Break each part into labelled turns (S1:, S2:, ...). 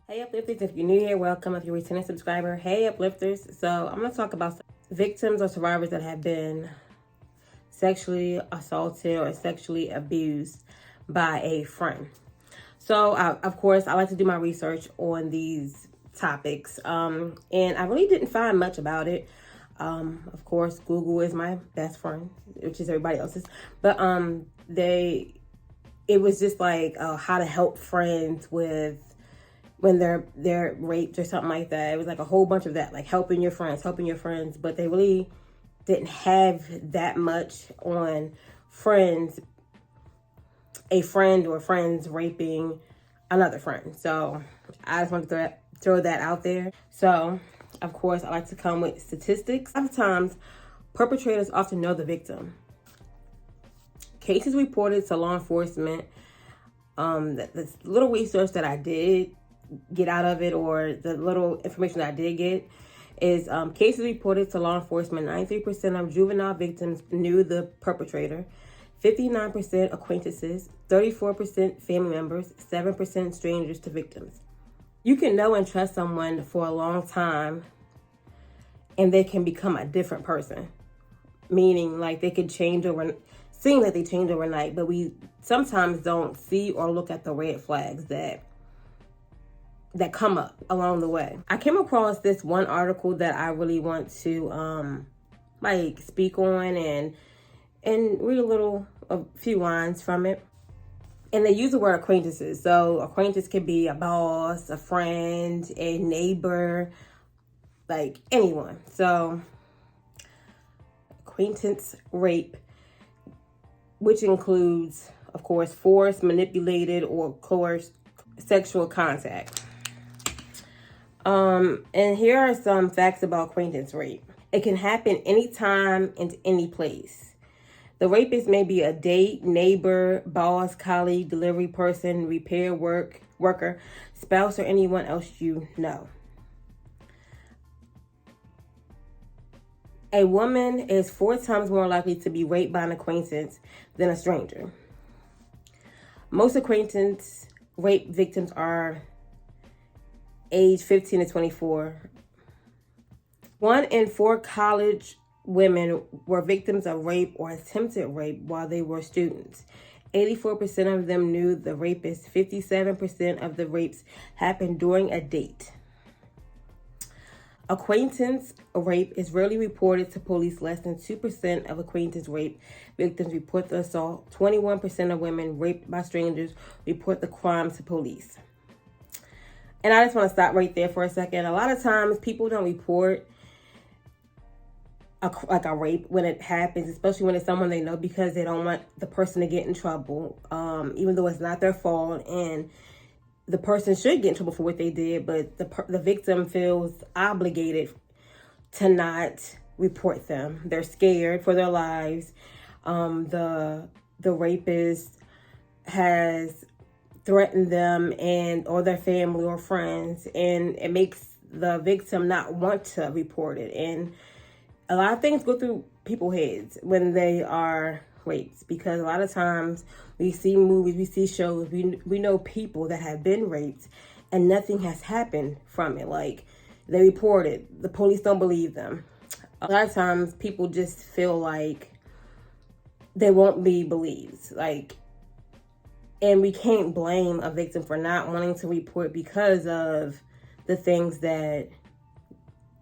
S1: Hey Uplifters, if you're new here, welcome. If you're a returning subscriber, hey Uplifters. So I'm going to talk about victims or survivors that have been sexually assaulted or sexually abused by a friend. So of course, I like to do my research on these topics, and I really didn't find much about it. Of course, Google is my best friend, which is everybody else's, but it was just like how to help friends with when they're raped or something like that. It was like a whole bunch of that, like helping your friends, but they really didn't have that much on a friend or friends raping another friend. So I just want to throw that out there. So of course, I like to come with statistics. Sometimes perpetrators often know the victim. Cases reported to law enforcement, the little research that I did get out of it, or the little information that I did get, is cases reported to law enforcement, 93% of juvenile victims knew the perpetrator, 59% acquaintances, 34% family members, 7% strangers to victims. You can know and trust someone for a long time and they can become a different person, meaning like they could change seem like they change overnight, but we sometimes don't see or look at the red flags that come up along the way. I came across this one article that I really want to speak on and read a few lines from it. And they use the word acquaintances. So acquaintance could be a boss, a friend, a neighbor, like anyone. So acquaintance rape, which includes, of course, forced, manipulated, or coerced sexual contact. And here are some facts about acquaintance rape. It can happen anytime and any place. The rapist may be a date, neighbor, boss, colleague, delivery person, repair worker, spouse, or anyone else you know. A woman is 4 times more likely to be raped by an acquaintance than a stranger. Most acquaintance rape victims are age 15 to 24. 1 in 4 college women were victims of rape or attempted rape while they were students. 84% of them knew the rapist. 57% of the rapes happened during a date. Acquaintance rape is rarely reported to police. Less than 2% of acquaintance rape victims report the assault. 21% of women raped by strangers report the crime to police. And I just want to stop right there for a second. A lot of times people don't report a rape when it happens, especially when it's someone they know, because they don't want the person to get in trouble, even though it's not their fault. And the person should get in trouble for what they did, but the victim feels obligated to not report them. They're scared for their lives. The rapist has threatened them or their family or friends, and it makes the victim not want to report it. And a lot of things go through people's heads when they are raped, because a lot of times we see movies, we see shows, we know people that have been raped and nothing has happened from it. Like, they report it, the police don't believe them. A lot of times people just feel like they won't be believed. And we can't blame a victim for not wanting to report because of the things that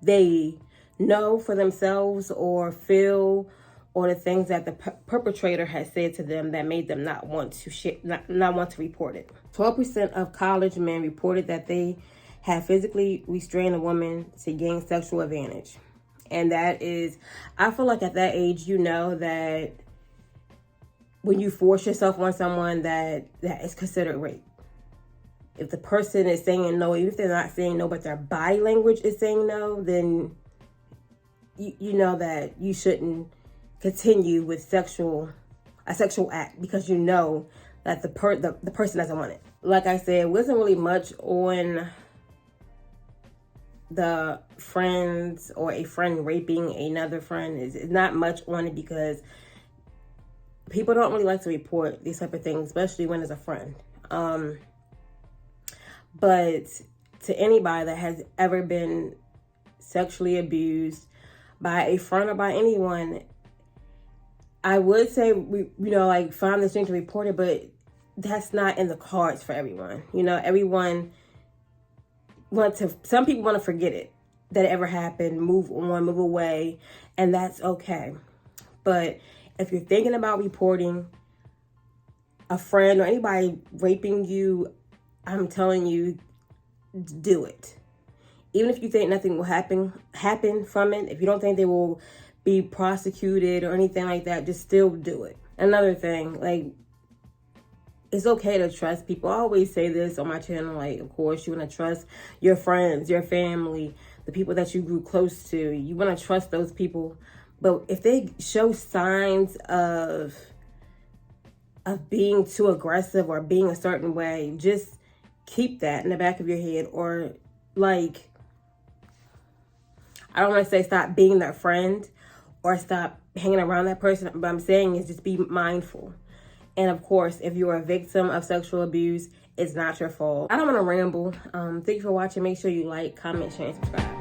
S1: they know for themselves or feel, or the things that the perpetrator has said to them that made them not want to report it. 12% of college men reported that they have physically restrained a woman to gain sexual advantage. And that is, I feel like at that age, you know that when you force yourself on someone, that is considered rape. If the person is saying no, even if they're not saying no, but their body language is saying no, then you know that you shouldn't continue with a sexual act, because you know that the person doesn't want it. Like I said, it wasn't really much on the friends or a friend raping another friend. It's not much on it because people don't really like to report these type of things, especially when it's a friend. But to anybody that has ever been sexually abused by a friend or by anyone, I would say, like, find the strength to report it, but that's not in the cards for everyone. Everyone some people want to forget it, that it ever happened, move on, move away, and that's okay. But if you're thinking about reporting a friend or anybody raping you, I'm telling you, do it. Even if you think nothing will happen from it, if you don't think they will be prosecuted or anything like that, just still do it. Another thing, like, it's okay to trust people. I always say this on my channel, like, of course, you want to trust your friends, your family, the people that you grew close to. You want to trust those people. But if they show signs of being too aggressive or being a certain way, just keep that in the back of your head. Or, like, I don't want to say stop being their friend or stop hanging around that person. But I'm saying is just be mindful. And of course, if you're a victim of sexual abuse, it's not your fault. I don't want to ramble. Thank you for watching. Make sure you like, comment, share, and subscribe.